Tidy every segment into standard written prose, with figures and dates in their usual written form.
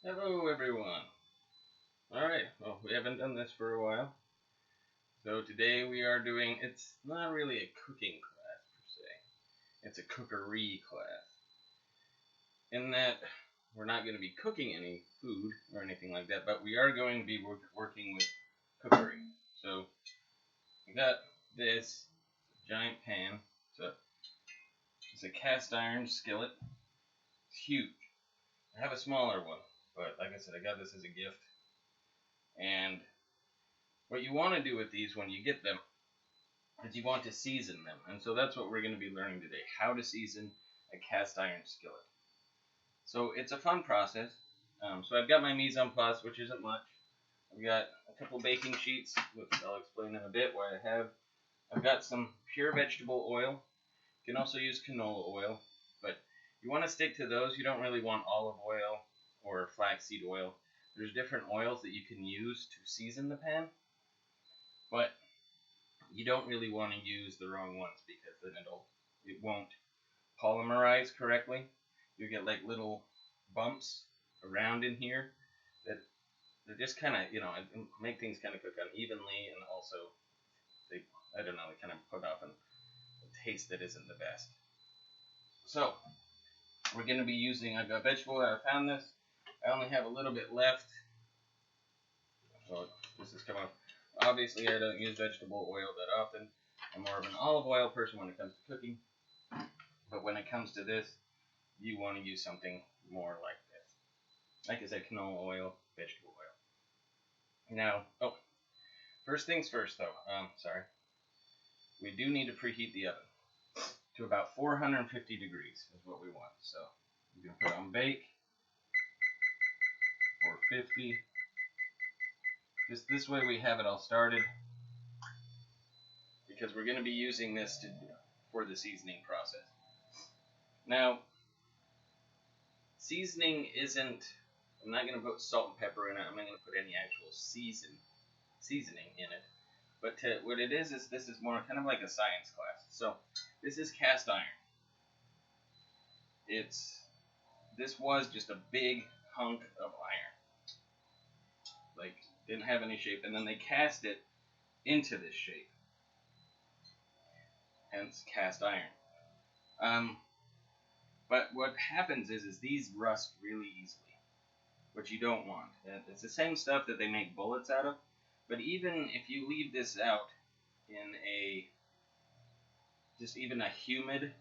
Hello everyone. Alright, well we haven't done this for a while. So today we are doing, it's not really a cooking class per se. It's a cookery class. In that we're not going to be cooking any food or anything like that, but we are going to be working with cookery. So we got this giant pan. It's a cast iron skillet. It's huge. I have a smaller one, but like I said, I got this as a gift. And what you want to do with these when you get them is you want to season them. And so that's what we're going to be learning today, how to season a cast iron skillet. So it's a fun process. So I've got my mise en place, which isn't much. I've got a couple baking sheets, which I'll explain in a bit why I have. I've got some pure vegetable oil. You can also use canola oil, but you want to stick to those. You don't really want olive oil or flaxseed oil. There's different oils that you can use to season the pan, but you don't really want to use the wrong ones because then it won't polymerize correctly. You get like little bumps around in here that they're just kind of, make things kind of cook unevenly, and also they kind of put off a taste that isn't the best. So we're going to be using, I've got vegetable oil. I found this. I only have a little bit left. So this is coming off. Obviously, I don't use vegetable oil that often. I'm more of an olive oil person when it comes to cooking. But when it comes to this, you want to use something more like this. Like I said, canola oil, vegetable oil. Now, first things first though. We do need to preheat the oven to about 450 degrees is what we want. So you can put on bake, 450. Just this way we have it all started, because we're going to be using this for the seasoning process. Now, seasoning isn't, I'm not going to put salt and pepper in it. I'm not going to put any actual seasoning in it. But what it is this is more kind of like a science class. So this is cast iron. This was just a big hunk of iron. Like, didn't have any shape, and then they cast it into this shape. Hence cast iron. But what happens is these rust really easily, which you don't want. It's the same stuff that they make bullets out of, but even if you leave this out in even a humid,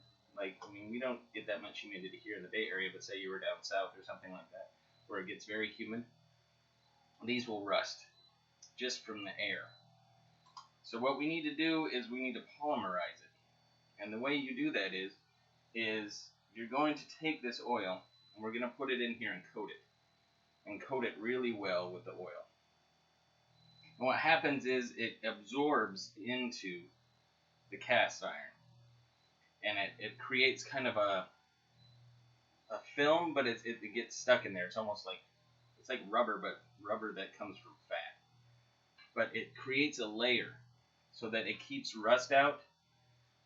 we don't get that much humidity here in the Bay Area, but say you were down south or something like that, where it gets very humid, these will rust just from the air. So what we need to do is we need to polymerize it. And the way you do that is you're going to take this oil, and we're going to put it in here and coat it. And coat it really well with the oil. And what happens is it absorbs into the cast iron. And it creates kind of a film, but it gets stuck in there. It's almost like, it's like rubber, but rubber that comes from fat. But it creates a layer so that it keeps rust out.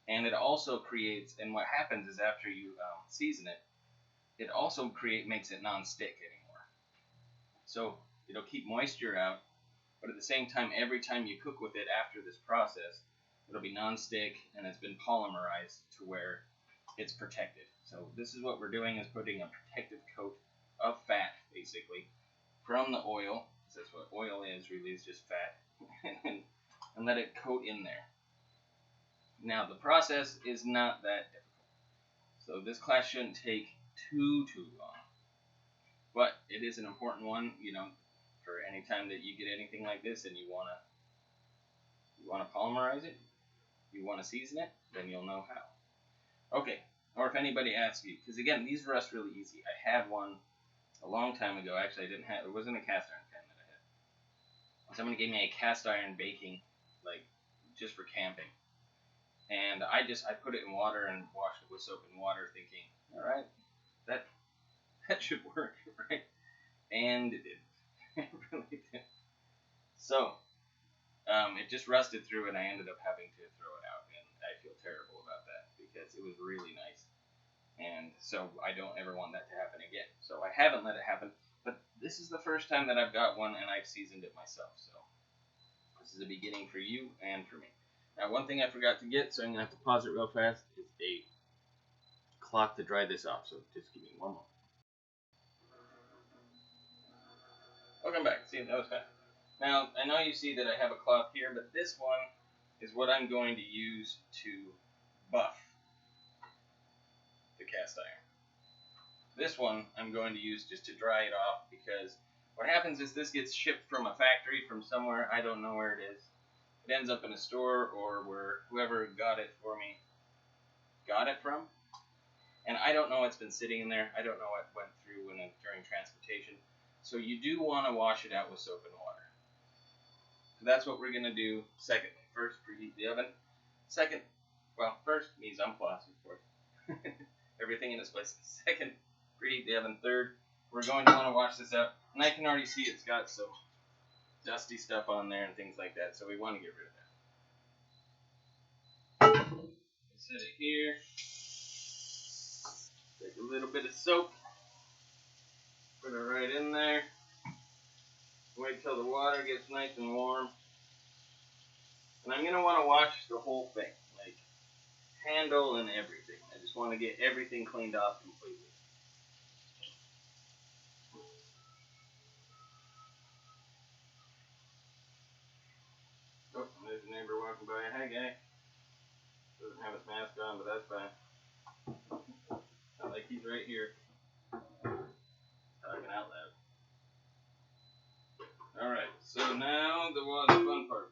And it also creates, and what happens is after you season it, it also makes it non-stick anymore. So it'll keep moisture out, but at the same time, every time you cook with it after this process, it'll be non-stick and it's been polymerized to where it's protected. So this is what we're doing, is putting a protective coat of fat, basically, from the oil. That's what oil is, really, is just fat. And let it coat in there. Now, the process is not that difficult. So this class shouldn't take too long. But it is an important one, for any time that you get anything like this and you want to polymerize it, you want to season it, then you'll know how. Okay, or if anybody asks you, because again, these rust really easy. I had one a long time ago. Actually, it wasn't a cast iron pan that I had. Somebody gave me a cast iron baking, just for camping. And I put it in water and washed it with soap and water, thinking, all right, that should work, right? And it did. It really did. So, it just rusted through, and I ended up having to throw it out, and I feel terrible about that because it was really nice. And so I don't ever want that to happen again. So I haven't let it happen. But this is the first time that I've got one and I've seasoned it myself, so this is a beginning for you and for me. Now, one thing I forgot to get, so I'm going to have to pause it real fast, is a cloth to dry this off, so just give me one moment. Welcome back. See, that was fast. Now, I know you see that I have a cloth here, but this one is what I'm going to use to buff the cast iron. This one I'm going to use just to dry it off, because what happens is this gets shipped from a factory from somewhere, I don't know where it is. It ends up in a store or where whoever got it for me got it from. And I don't know what's been sitting in there. I don't know what went through during transportation. So you do want to wash it out with soap and water. So that's what we're going to do. Second, first, preheat the oven. Second, well, first, mise en place, of course. Everything in its place. Second, preheat the oven. Third, we're going to want to wash this out. And I can already see it's got some dusty stuff on there and things like that. So we want to get rid of that. Set it here. Take a little bit of soap. Put it right in there. Wait till the water gets nice and warm. And I'm going to want to wash the whole thing, like handle and everything. I just want to get everything cleaned off completely. Oh, there's a neighbor walking by. Hi, guy. Doesn't have his mask on, but that's fine. Not like he's right here talking out loud. Alright, so now the fun part.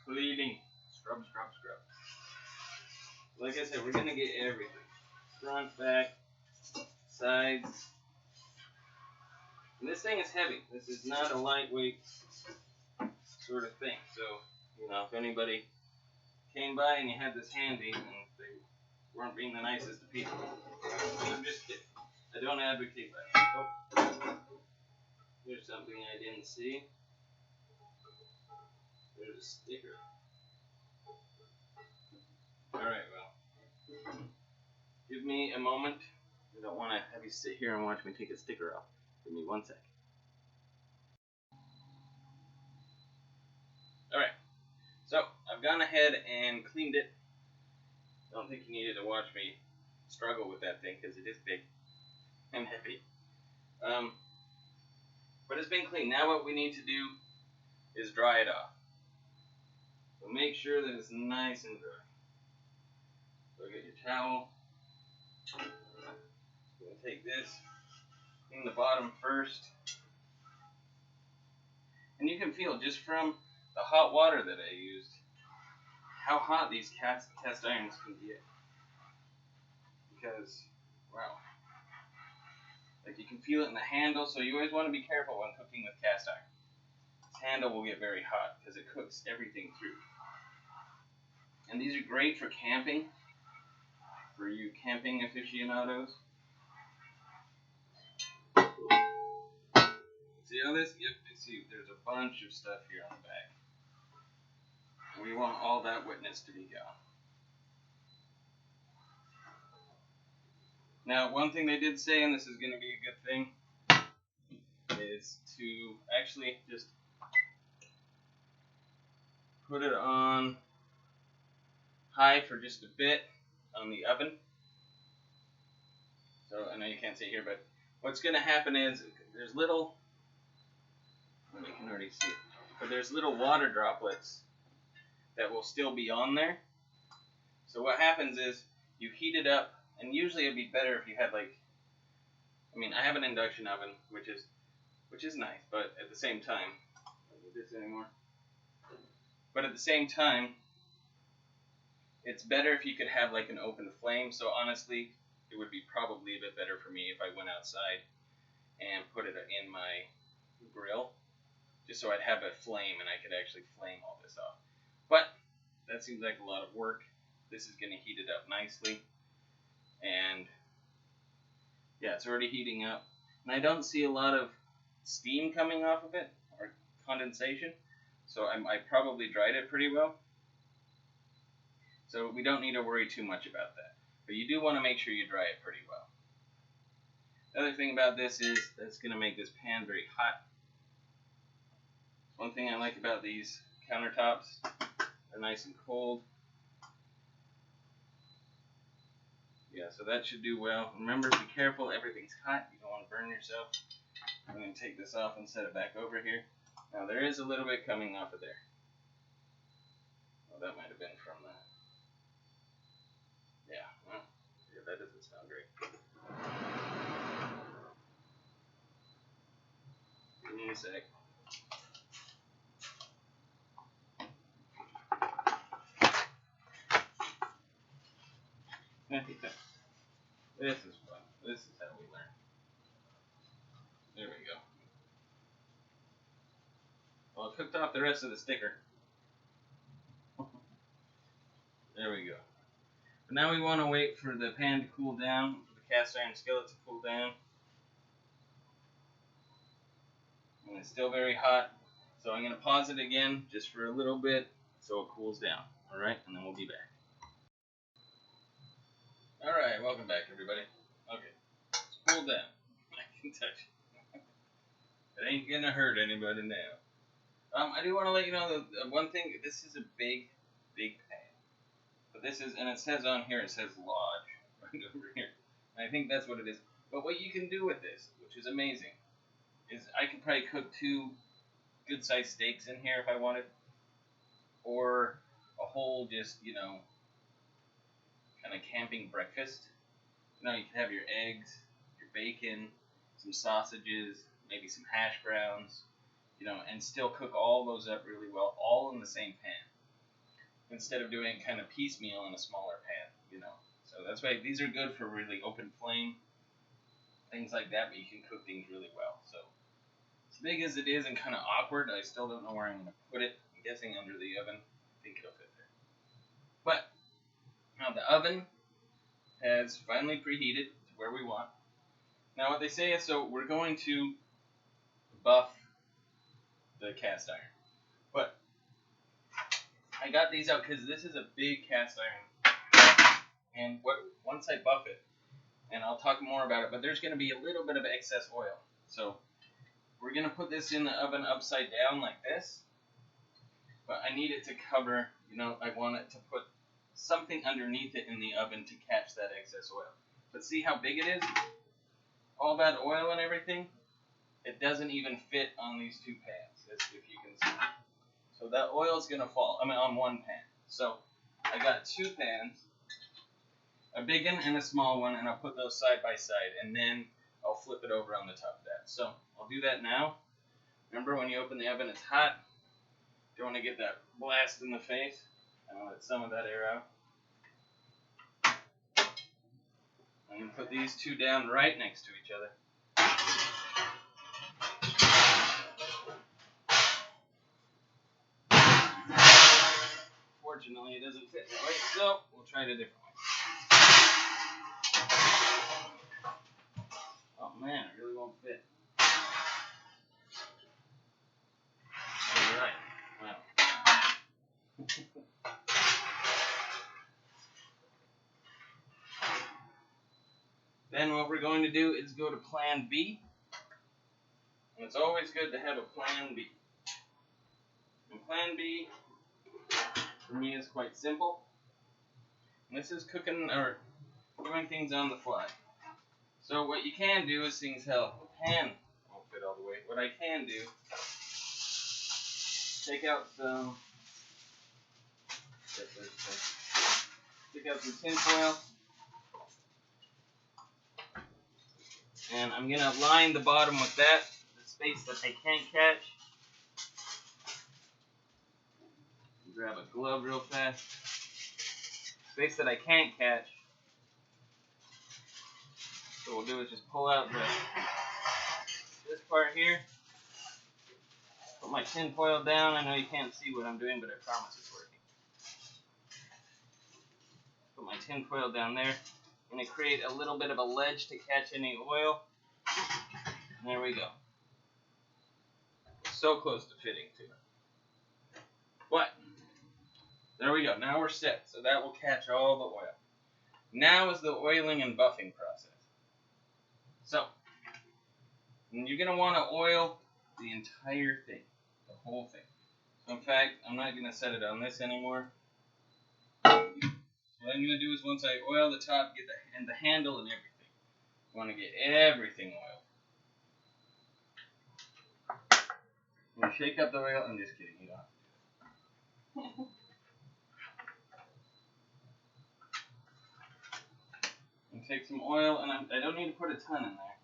Cleaning. Scrub, scrub, scrub. Like I said, we're going to get everything. Front, back, sides. And this thing is heavy. This is not a lightweight sort of thing. So, if anybody came by and you had this handy and they weren't being the nicest of people. I'm just kidding. I don't advocate that. Oh. Here's something I didn't see. There's a sticker. Alright, well. Give me a moment. I don't want to have you sit here and watch me take a sticker off. Give me 1 sec. Alright. So, I've gone ahead and cleaned it. I don't think you needed to watch me struggle with that thing because it is big and heavy. But it's been cleaned. Now what we need to do is dry it off. So make sure that it's nice and dry. So get your towel. I'm going to take this in the bottom first. And you can feel just from the hot water that I used how hot these cast irons can get. Because, wow. Like you can feel it in the handle, so you always want to be careful when cooking with cast iron. This handle will get very hot because it cooks everything through. And these are great for camping, for you camping aficionados. See all this? Yep, you see there's a bunch of stuff here on the back. And we want all that wetness to be gone. Now, one thing they did say, and this is going to be a good thing, is to actually just put it on high for just a bit on the oven. So, I know you can't see here, but what's going to happen is there's little, well, you can already see it, but there's little water droplets that will still be on there. So what happens is you heat it up. And usually it'd be better if you had I have an induction oven, which is nice, but at the same time, I don't need this anymore. But at the same time, it's better if you could have like an open flame. So honestly, it would be probably a bit better for me if I went outside and put it in my grill, just so I'd have a flame and I could actually flame all this off. But that seems like a lot of work. This is going to heat it up nicely. And yeah, it's already heating up. And I don't see a lot of steam coming off of it, or condensation. So I probably dried it pretty well. So we don't need to worry too much about that. But you do want to make sure you dry it pretty well. The other thing about this is that's going to make this pan very hot. One thing I like about these countertops, they're nice and cold. Yeah, so that should do well. Remember, be careful, everything's hot. You don't want to burn yourself. I'm going to take this off and set it back over here. Now there is a little bit coming off of there. Well, that might have been from that. Yeah, well, yeah, that doesn't sound great. Give me a sec. This is fun. This is how we learn. There we go. Well, I cooked off the rest of the sticker. There we go. But now we want to wait for the pan to cool down, for the cast iron skillet to cool down. And it's still very hot, so I'm going to pause it again just for a little bit so it cools down. Alright, and then we'll be back. Alright, welcome back everybody. Okay, it's cooled down. I can touch it. It ain't going to hurt anybody now. I do want to let you know that one thing, this is a big pan. But this is, and it says on here, it says Lodge right over here. And I think that's what it is. But what you can do with this, which is amazing, is I could probably cook 2 good-sized steaks in here if I wanted. Or a whole just, kind of camping breakfast. You could have your eggs, your bacon, some sausages, maybe some hash browns, and still cook all those up really well, all in the same pan. Instead of doing kind of piecemeal in a smaller pan, So that's why these are good for really open flame, things like that, but you can cook things really well. So as big as it is and kind of awkward, I still don't know where I'm going to put it. I'm guessing under the oven. I think it'll fit there. But now the oven has finally preheated to where we want. Now what they say is, so we're going to buff the cast iron. But I got these out because this is a big cast iron. And once I buff it, and I'll talk more about it, but there's going to be a little bit of excess oil. So we're going to put this in the oven upside down like this. But I need it to cover, I want it to put something underneath it in the oven to catch that excess oil. But see how big it is? All that oil and everything, it doesn't even fit on these 2 pans, if you can see. So that oil's going to fall, on one pan. So I got 2 pans, a big one and a small one, and I'll put those side by side, and then I'll flip it over on the top of that. So I'll do that now. Remember, when you open the oven, it's hot. Don't want to get that blast in the face. And I'll let some of that air out. I'm going to put these 2 down right next to each other. Fortunately, it doesn't fit that way, so we'll try it a different way. Oh man, it really won't fit. Alright, well. Then what we're going to do is go to plan B. And it's always good to have a plan B. And plan B, for me, is quite simple. And this is cooking or doing things on the fly. So what you can do is things how the pan won't fit all the way. What I can do, take out some tin foil. And I'm going to line the bottom with that, the space that I can't catch. Grab a glove real fast. Space that I can't catch. So what we'll do is just pull out this part here. Put my tin foil down. I know you can't see what I'm doing, but I promise it's working. Put my tin foil down there. I'm going to create a little bit of a ledge to catch any oil. And there we go. So close to fitting to it. But, there we go. Now we're set. So that will catch all the oil. Now is the oiling and buffing process. So, And you're going to want to oil the entire thing, the whole thing. So in fact, I'm not going to set it on this anymore. What I'm going to do is once I oil the top, get the handle and everything. I want to get everything oiled. I'm going to shake up the oil. I'm just kidding. You don't have to do that. And take some oil, and I don't need to put a ton in there.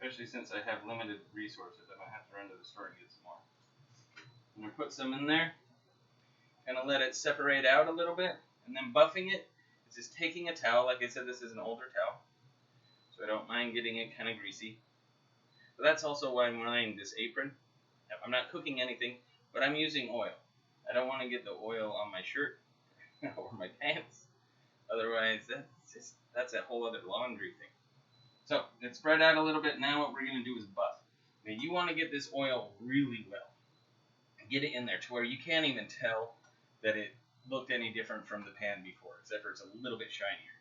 Especially since I have limited resources. I might have to run to the store and get some more. I'm going to put some in there. Kind of let it separate out a little bit. And then buffing it is just taking a towel. Like I said, this is an older towel. So I don't mind getting it kind of greasy. But that's also why I'm wearing this apron. I'm not cooking anything, but I'm using oil. I don't want to get the oil on my shirt or my pants. Otherwise, that's a whole other laundry thing. So it's spread out a little bit. Now what we're going to do is buff. Now you want to get this oil really well. Get it in there to where you can't even tell that it looked any different from the pan before, except for it's a little bit shinier.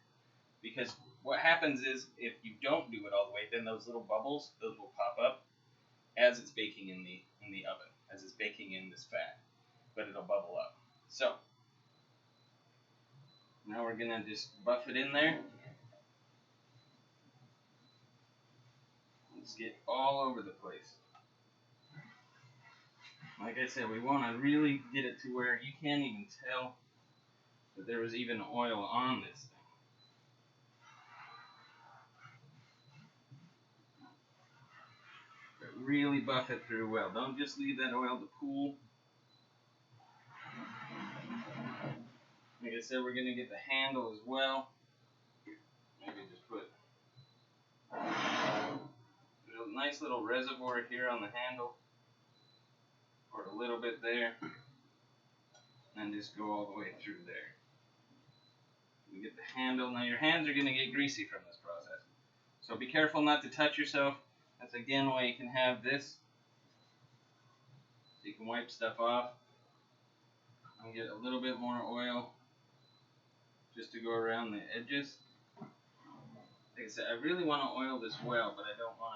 Because what happens is, if you don't do it all the way, then those little bubbles, those will pop up as it's baking in the oven, as it's baking in this fat. But it'll bubble up. So now we're going to just buff it in there. Let's get all over the place. Like I said, we want to really get it to where you can't even tell that there was even oil on this thing. But really buff it through well. Don't just leave that oil to pool. Like I said, we're going to get the handle as well. Maybe just put a nice little reservoir here on the handle. Pour a little bit there. And just go all the way through there. You get the handle. Now your hands are going to get greasy from this process. So be careful not to touch yourself. That's again why you can have this. So you can wipe stuff off. And get a little bit more oil just to go around the edges. Like I said, I really want to oil this well, but I don't want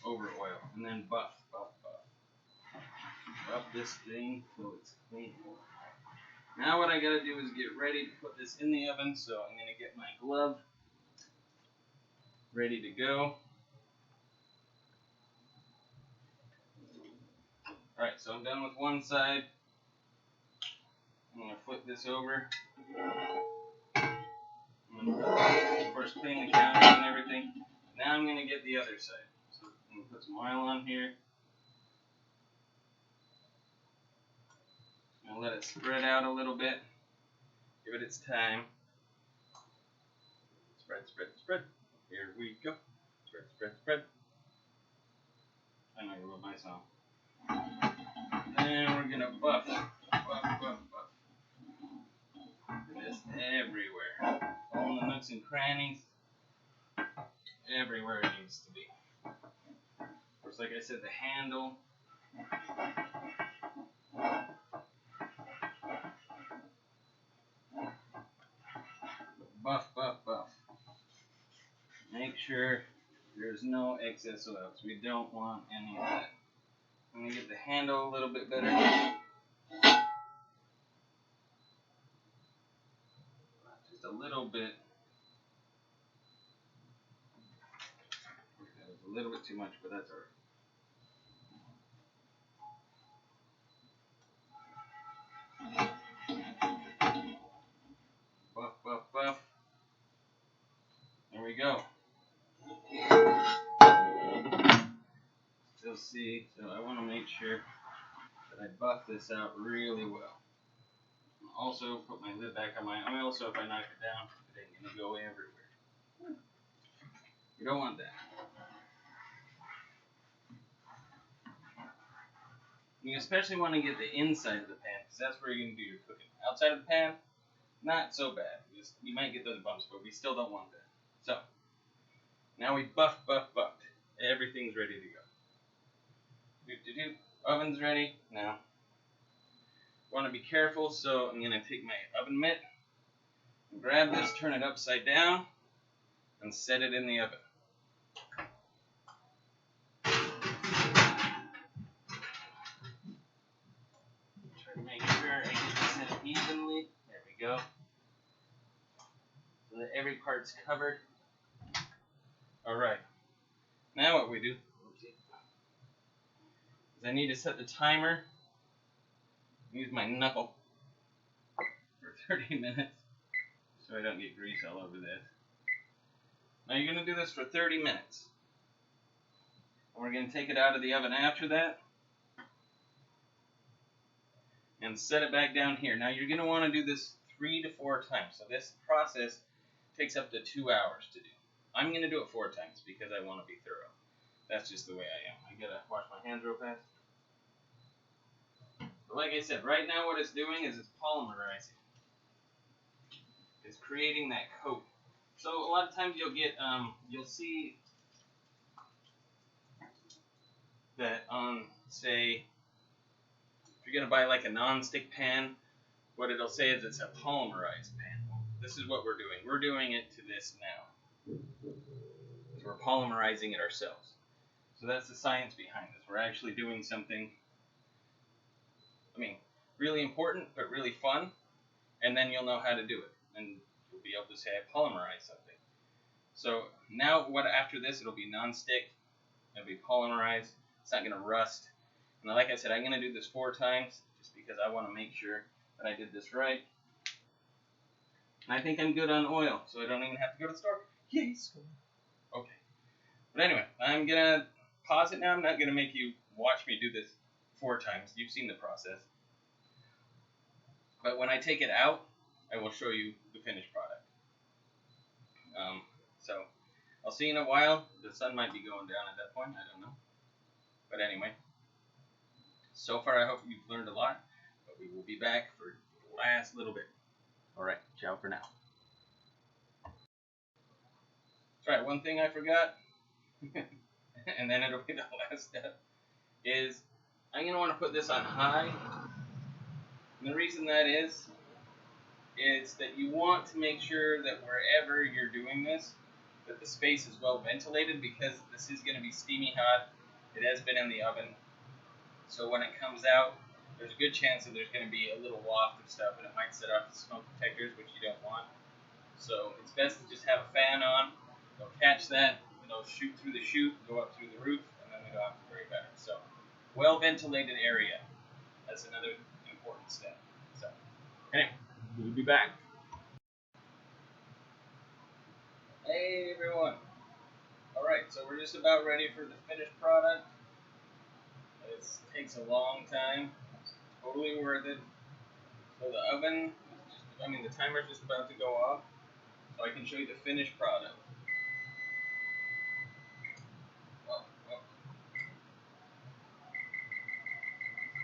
to over oil. And then buff, buff, buff. Buff this thing till it's clean. Now what I gotta do is get ready to put this in the oven, so I'm gonna get my glove ready to go. Alright, so I'm done with one side. I'm gonna flip this over. I'm gonna of course clean the counters and everything. Now I'm gonna get the other side. So I'm gonna put some oil on here. I'm gonna let it spread out a little bit. Give it its time. Spread, spread, spread. Here we go. Spread, spread, spread. I know you love my song. And we're gonna buff, buff, buff, buff. This everywhere. All the nooks and crannies. Everywhere it needs to be. Of course, like I said, the handle. Buff, buff, buff. Make sure there's no excess oil, because we don't want any of that. I'm going to get the handle a little bit better. Just a little bit. That was a little bit too much, but that's alright. Buff, buff, buff. There we go. Still see, so I want to make sure that I buff this out really well. Also, put my lid back on my oil, so if I knock it down, it ain't going to go everywhere. You don't want that. You especially want to get the inside of the pan, because that's where you're going to do your cooking. Outside of the pan, not so bad. You might get those bumps, but we still don't want that. So, now we buffed. Everything's ready to go. Oven's ready. Now, want to be careful, so I'm going to take my oven mitt, and grab this, turn it upside down, and set it in the oven. evenly. There we go. So that every part's covered. Alright. Now what we do is I need to set the timer. Use my knuckle for 30 minutes so I don't get grease all over this. Now you're going to do this for 30 minutes. And we're going to take it out of the oven after that and set it back down here. Now you're going to want to do this 3 to 4 times. So this process takes up to 2 hours to do. I'm going to do it 4 times because I want to be thorough. That's just the way I am. I got to wash my hands real fast. But like I said, right now what it's doing is it's polymerizing. It's creating that coat. So a lot of times you'll see that on, say, if you're going to buy like a non-stick pan, what it'll say is it's a polymerized pan. This is what we're doing. We're doing it to this now. So we're polymerizing it ourselves. So that's the science behind this. We're actually doing something, really important, but really fun, and then you'll know how to do it. And you'll be able to say, I polymerized something. So now after this, it'll be non-stick, it'll be polymerized, it's not going to rust. And like I said, I'm going to do this 4 times, just because I want to make sure that I did this right. And I think I'm good on oil, so I don't even have to go to the store. Yes. Okay. But anyway, I'm going to pause it now. I'm not going to make you watch me do this 4 times. You've seen the process. But when I take it out, I will show you the finished product. So I'll see you in a while. The sun might be going down at that point. I don't know. But anyway, so far I hope you've learned a lot. But we will be back for the last little bit. Alright, ciao for now. That's right, one thing I forgot, and then it'll be the last step, is I'm going to want to put this on high. And the reason that is that you want to make sure that wherever you're doing this, that the space is well ventilated, because this is going to be steamy hot. It has been in the oven. So when it comes out, there's a good chance that there's going to be a little waft of stuff, and it might set off the smoke detectors, which you don't want. So it's best to just have a fan on. It'll catch that, it'll shoot through the chute, go up through the roof, and then we don't have to worry about it. So, well ventilated area. That's another important step. So, anyway, we'll be back. Hey everyone. Alright, so we're just about ready for the finished product. It takes a long time. It's totally worth it. So the oven, the timer's just about to go off, so I can show you the finished product. Well.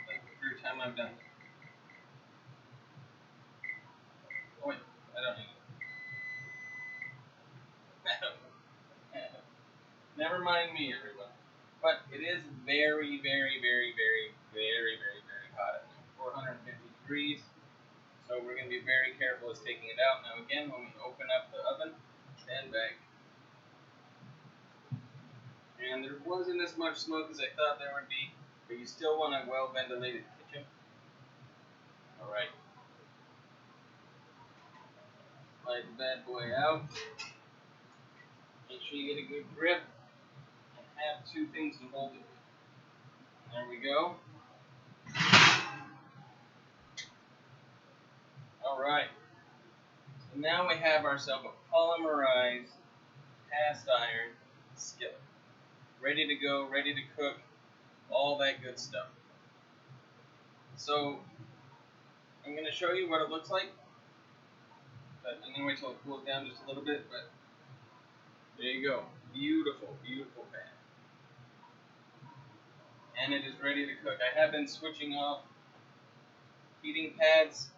Like the third time I've done it. Oh wait, I don't need it. Never mind me, everyone. But it is very, very, very, very, very, very, very hot at 450 degrees. So we're going to be very careful as taking it out. Now again, when we open up the oven, stand back. And there wasn't as much smoke as I thought there would be, but you still want a well-ventilated kitchen. Alright. Slide the bad boy out. Make sure you get a good grip. And have 2 things to hold it with. There we go. Alright. So now we have ourselves a polymerized cast iron skillet. Ready to go, ready to cook, all that good stuff. So I'm going to show you what it looks like. But I'm going to wait till it cools down just a little bit. But there you go. Beautiful, beautiful pan. And it is ready to cook. I have been switching off heating pads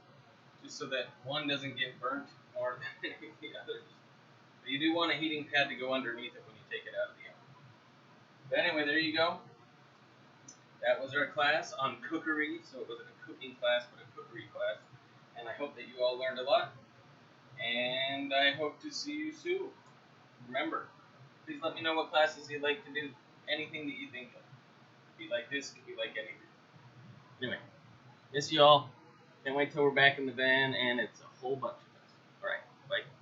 just so that one doesn't get burnt more than the others. But you do want a heating pad to go underneath it when you take it out of the oven. But anyway, there you go. That was our class on cookery. So it wasn't a cooking class, but a cookery class. And I hope that you all learned a lot. And I hope to see you soon. Remember, please let me know what classes you'd like to do. Anything that you think of. Be like this, could be like anything. Anyway, miss you all. Can't wait till we're back in the van and it's a whole bunch of us. All right, bye.